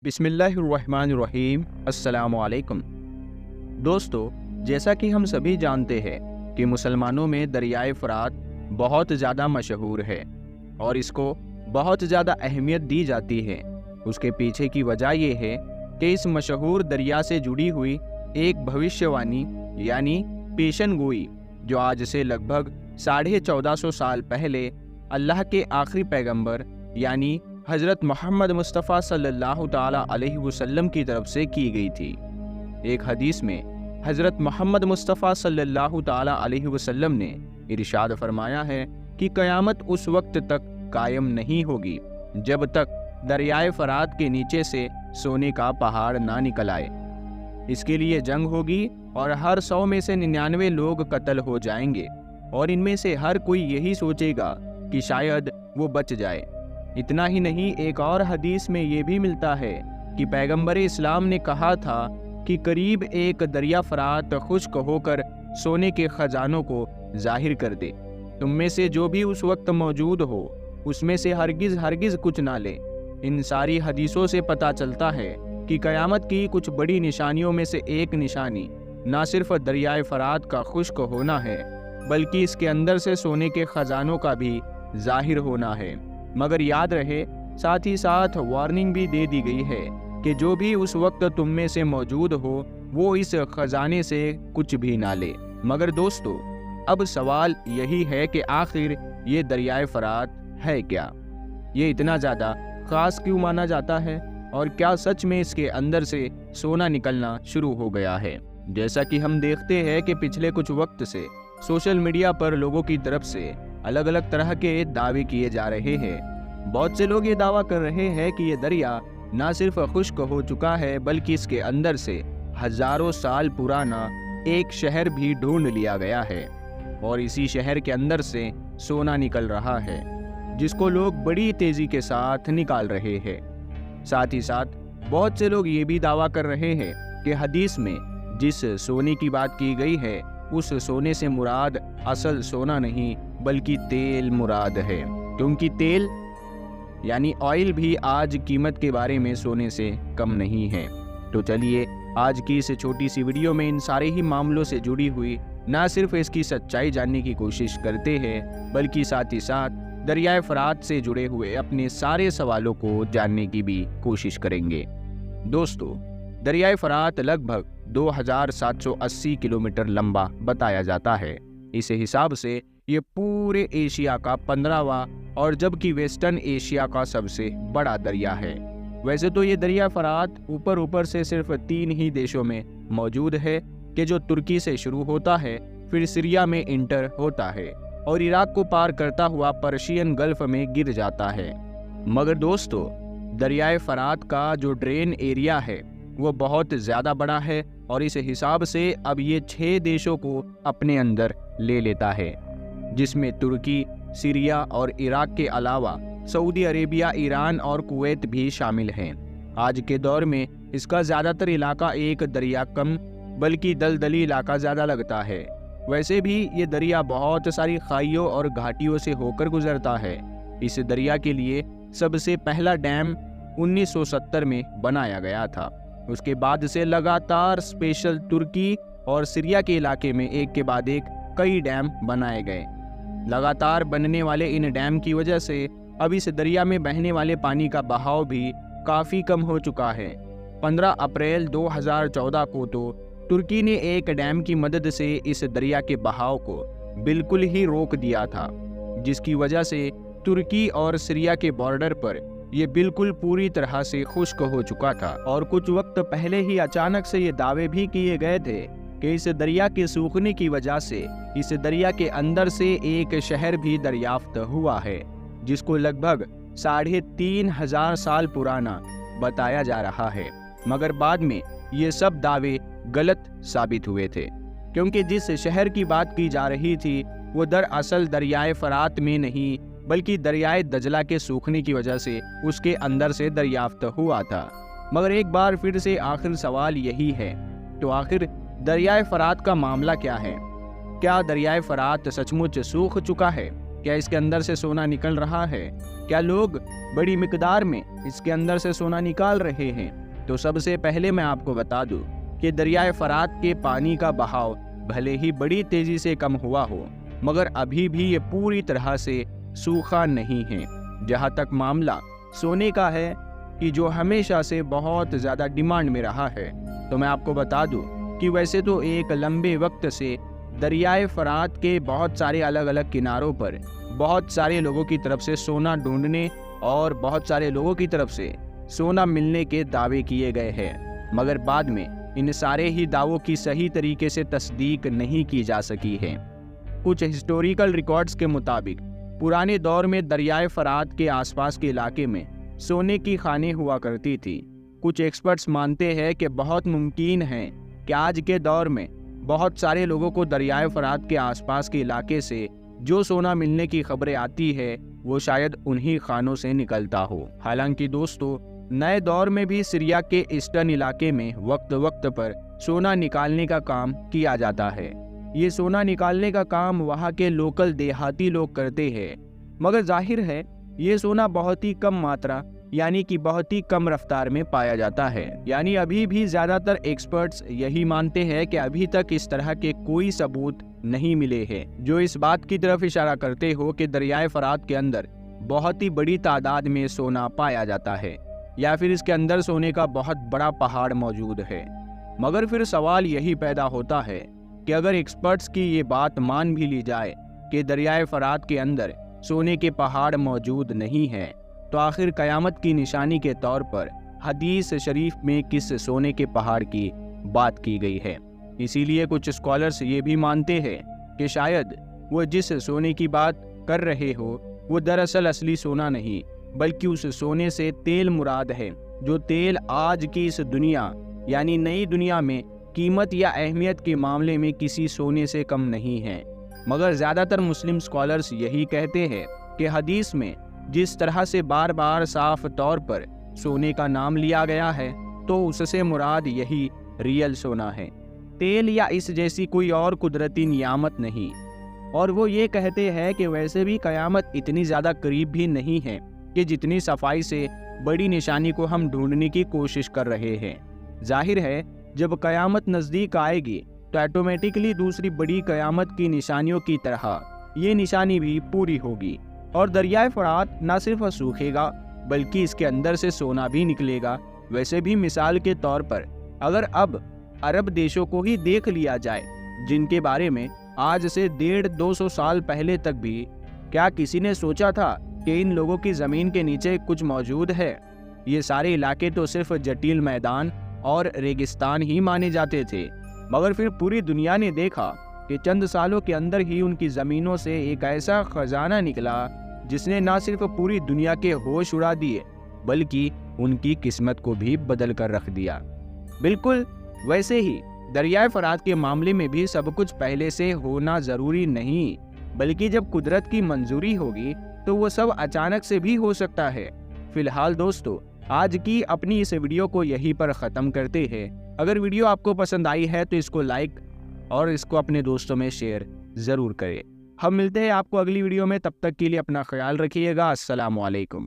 बिस्मिल्लाहिर्रहमानिर्रहीम। अस्सलाम वालेकुम। दोस्तों, जैसा कि हम सभी जानते हैं कि मुसलमानों में दरियाए फ़रात बहुत ज़्यादा मशहूर है और इसको बहुत ज़्यादा अहमियत दी जाती है। उसके पीछे की वजह ये है कि इस मशहूर दरिया से जुड़ी हुई एक भविष्यवाणी यानी पेशन गोई, जो आज से लगभग 1450 साल पहले अल्लाह के आखिरी पैगंबर यानी हज़रत मोहम्मद मुस्तफ़ा सल्लल्लाहु ताला अलैहि वसल्लम की तरफ से की गई थी। एक हदीस में हज़रत मोहम्मद मुस्तफ़ा सल्लल्लाहु ताला अलैहि वसल्लम ने इरशाद फरमाया है कि क़यामत उस वक्त तक कायम नहीं होगी जब तक दरियाए फ़रात के नीचे से सोने का पहाड़ ना निकल आए। इसके लिए जंग होगी और हर 100 में से 99 लोग कत्ल हो जाएंगे और इनमें से हर कोई यही सोचेगा कि शायद वो बच जाए। इतना ही नहीं, एक और हदीस में ये भी मिलता है कि पैगंबर इस्लाम ने कहा था कि करीब एक दरिया फ़रात खुश्क होकर सोने के ख़जानों को ज़ाहिर कर दे। तुम में से जो भी उस वक्त मौजूद हो उसमें से हरगिज़ कुछ ना ले। इन सारी हदीसों से पता चलता है कि क़यामत की कुछ बड़ी निशानियों में से एक निशानी ना सिर्फ दरियाए फ़रात का खुश्क होना है, बल्कि इसके अंदर से सोने के ख़जानों का भी ज़ाहिर होना है। मगर याद रहे, साथ ही साथ वार्निंग भी दे दी गई है कि जो भी उस वक्त तुम में से मौजूद हो वो इस खजाने से कुछ भी ना ले। मगर दोस्तों, अब सवाल यही है कि आखिर ये दरियाए फ़रात है क्या? ये इतना ज़्यादा ख़ास क्यों माना जाता है और क्या सच में इसके अंदर से सोना निकलना शुरू हो गया है? जैसा कि हम देखते हैं कि पिछले कुछ वक्त से सोशल मीडिया पर लोगों की तरफ से अलग अलग तरह के दावे किए जा रहे हैं। बहुत से लोग ये दावा कर रहे हैं कि ये दरिया ना सिर्फ खुश्क हो चुका है, बल्कि इसके अंदर से हजारों साल पुराना एक शहर भी ढूंढ लिया गया है और इसी शहर के अंदर से सोना निकल रहा है, जिसको लोग बड़ी तेजी के साथ निकाल रहे हैं। साथ ही साथ बहुत से लोग ये भी दावा कर रहे हैं कि हदीस में जिस सोने की बात की गई है उस सोने से मुराद असल सोना नहीं बल्कि तेल मुराद है, क्योंकि तेल यानी ऑयल भी आज कीमत के बारे में सोने से कम नहीं है। तो चलिए आज की इस छोटी सी वीडियो में इन सारे ही मामलों से जुड़ी हुई ना सिर्फ इसकी सच्चाई जानने की कोशिश करते हैं, बल्कि साथ ही साथ दरियाए फ़रात से जुड़े हुए अपने सारे सवालों को जानने की भी कोशिश करेंगे। दोस्तों, दरियाए फ़रात लगभग 2780 किलोमीटर लंबा बताया जाता है। इस हिसाब से ये पूरे एशिया का 15वां और जबकि वेस्टर्न एशिया का सबसे बड़ा दरिया है। वैसे तो ये दरिया फ़रात ऊपर से सिर्फ 3 ही देशों में मौजूद है कि जो तुर्की से शुरू होता है, फिर सीरिया में इंटर होता है और इराक को पार करता हुआ पर्शियन गल्फ में गिर जाता है। मगर दोस्तों, दरियाए फ़रात का जो ड्रेन एरिया है वो बहुत ज़्यादा बड़ा है और इस हिसाब से अब ये 6 देशों को अपने अंदर ले लेता है, जिसमें तुर्की, सीरिया और इराक के अलावा सऊदी अरेबिया, ईरान और कुवैत भी शामिल हैं। आज के दौर में इसका ज़्यादातर इलाका एक दरिया कम बल्कि दलदली इलाका ज़्यादा लगता है। वैसे भी ये दरिया बहुत सारी खाइयों और घाटियों से होकर गुजरता है। इस दरिया के लिए सबसे पहला डैम 1970 में बनाया गया था। उसके बाद से लगातार स्पेशल तुर्की और सीरिया के इलाके में एक के बाद एक कई डैम बनाए गए। लगातार बनने वाले इन डैम की वजह से अब इस दरिया में बहने वाले पानी का बहाव भी काफ़ी कम हो चुका है। 15 अप्रैल 2014 को तो तुर्की ने एक डैम की मदद से इस दरिया के बहाव को बिल्कुल ही रोक दिया था, जिसकी वजह से तुर्की और सीरिया के बॉर्डर पर ये बिल्कुल पूरी तरह से खुश्क हो चुका था। और कुछ वक्त पहले ही अचानक से ये दावे भी किए गए थे कि इस दरिया के सूखने की वजह से इस दरिया के अंदर से एक शहर भी दरियाफ्त हुआ है, जिसको लगभग 3500 साल पुराना बताया जा रहा है। मगर बाद में ये सब दावे गलत साबित हुए थे, क्योंकि जिस शहर की बात की जा रही थी वो दरअसल दरियाए फ़रात में नहीं बल्कि दरियाए दजला के सूखने की वजह से उसके अंदर से दरियाफ्त हुआ था। मगर एक बार फिर से आखिर सवाल यही है, तो आखिर दरियाए फ़रात का मामला क्या है? क्या दरियाए फ़रात सचमुच सूख चुका है کیا اس کے اندر سے سونا نکل رہا ہے؟ کیا لوگ بڑی مقدار میں اس کے اندر سے سونا نکال رہے ہیں؟ تو سب سے پہلے میں آپ کو بتا دوں کہ دریائے فرات کے پانی کا بہاؤ بھلے ہی بڑی تیزی سے کم ہوا ہو، مگر ابھی بھی یہ پوری طرح سے سوکھا نہیں ہے۔ جہاں تک معاملہ سونے کا ہے کہ جو ہمیشہ سے بہت زیادہ ڈیمانڈ میں رہا ہے، تو میں آپ کو بتا دوں کہ ویسے تو ایک لمبے وقت سے دریائے فرات کے بہت سارے الگ الگ کناروں پر بہت سارے لوگوں کی طرف سے سونا ڈھونڈنے اور بہت سارے لوگوں کی طرف سے سونا ملنے کے دعوے کیے گئے ہیں، مگر بعد میں ان سارے ہی دعووں کی صحیح طریقے سے تصدیق نہیں کی جا سکی ہے۔ کچھ ہسٹوریکل ریکارڈز کے مطابق پرانے دور میں دریائے فرات کے آس پاس کے علاقے میں سونے کی خانیں ہوا کرتی تھی۔ کچھ ایکسپرٹس مانتے ہیں کہ بہت ممکن ہے کہ آج کے دور میں بہت سارے لوگوں کو دریائے فرات کے آس پاس کے علاقے سے جو سونا ملنے کی خبریں آتی ہے وہ شاید انہی خانوں سے نکلتا ہو۔ حالانکہ دوستو، نئے دور میں بھی سریا کے ایسٹرن علاقے میں وقت وقت پر سونا نکالنے کا کام کیا جاتا ہے۔ یہ سونا نکالنے کا کام وہاں کے لوکل دیہاتی لوگ کرتے ہیں، مگر ظاہر ہے یہ سونا بہت ہی کم ماترا یعنی کہ بہت ہی کم رفتار میں پایا جاتا ہے۔ یعنی ابھی بھی زیادہ تر ایکسپرٹس یہی مانتے ہیں کہ ابھی تک اس طرح کے کوئی ثبوت نہیں ملے ہیں جو اس بات کی طرف اشارہ کرتے ہو کہ دریائے فرات کے اندر بہت ہی بڑی تعداد میں سونا پایا جاتا ہے یا پھر اس کے اندر سونے کا بہت بڑا پہاڑ موجود ہے۔ مگر پھر سوال یہی پیدا ہوتا ہے کہ اگر ایکسپرٹس کی یہ بات مان بھی لی جائے کہ دریائے فرات کے اندر سونے کے پہاڑ موجود نہیں ہیں، تو آخر قیامت کی نشانی کے طور پر حدیث شریف میں کس سونے کے پہاڑ کی بات کی گئی ہے؟ اسی لیے کچھ اسکالرز یہ بھی مانتے ہیں کہ شاید وہ جس سونے کی بات کر رہے ہو وہ دراصل اصلی سونا نہیں، بلکہ اس سونے سے تیل مراد ہے، جو تیل آج کی اس دنیا یعنی نئی دنیا میں قیمت یا اہمیت کے معاملے میں کسی سونے سے کم نہیں ہے۔ مگر زیادہ تر مسلم اسکالرز یہی کہتے ہیں کہ حدیث میں جس طرح سے بار بار صاف طور پر سونے کا نام لیا گیا ہے تو اس سے مراد یہی ریئل سونا ہے، تیل یا اس جیسی کوئی اور قدرتی نعمت نہیں۔ اور وہ یہ کہتے ہیں کہ ویسے بھی قیامت اتنی زیادہ قریب بھی نہیں ہے کہ جتنی صفائی سے بڑی نشانی کو ہم ڈھونڈنے کی کوشش کر رہے ہیں۔ ظاہر ہے جب قیامت نزدیک آئے گی تو آٹومیٹکلی دوسری بڑی قیامت کی نشانیوں کی طرح یہ نشانی بھی پوری ہوگی، اور دریائے فرات نہ صرف سوکھے گا بلکہ اس کے اندر سے سونا بھی نکلے گا۔ ویسے بھی مثال کے طور پر اگر اب عرب دیشوں کو ہی دیکھ لیا جائے، جن کے بارے میں آج سے 150-200 سال پہلے تک بھی کیا کسی نے سوچا تھا کہ ان لوگوں کی زمین کے نیچے کچھ موجود ہے؟ یہ سارے علاقے تو صرف جٹیل میدان اور ریگستان ہی مانے جاتے تھے، مگر پھر پوری دنیا نے دیکھا کہ چند سالوں کے اندر ہی ان کی زمینوں سے ایک ایسا خزانہ نکلا جس نے نہ صرف پوری دنیا کے ہوش اڑا دیے بلکہ ان کی قسمت کو بھی بدل کر رکھ دیا۔ بالکل ویسے ہی دریائے فرات کے معاملے میں بھی سب کچھ پہلے سے ہونا ضروری نہیں، بلکہ جب قدرت کی منظوری ہوگی تو وہ سب اچانک سے بھی ہو سکتا ہے۔ فی الحال دوستو، آج کی اپنی اس ویڈیو کو یہیں پر ختم کرتے ہیں۔ اگر ویڈیو آپ کو پسند آئی ہے تو اس کو لائک اور اس کو اپنے دوستوں میں شیئر ضرور کریں۔ ہم ملتے ہیں آپ کو اگلی ویڈیو میں، تب تک کے لیے اپنا خیال رکھیے گا۔ السلام علیکم۔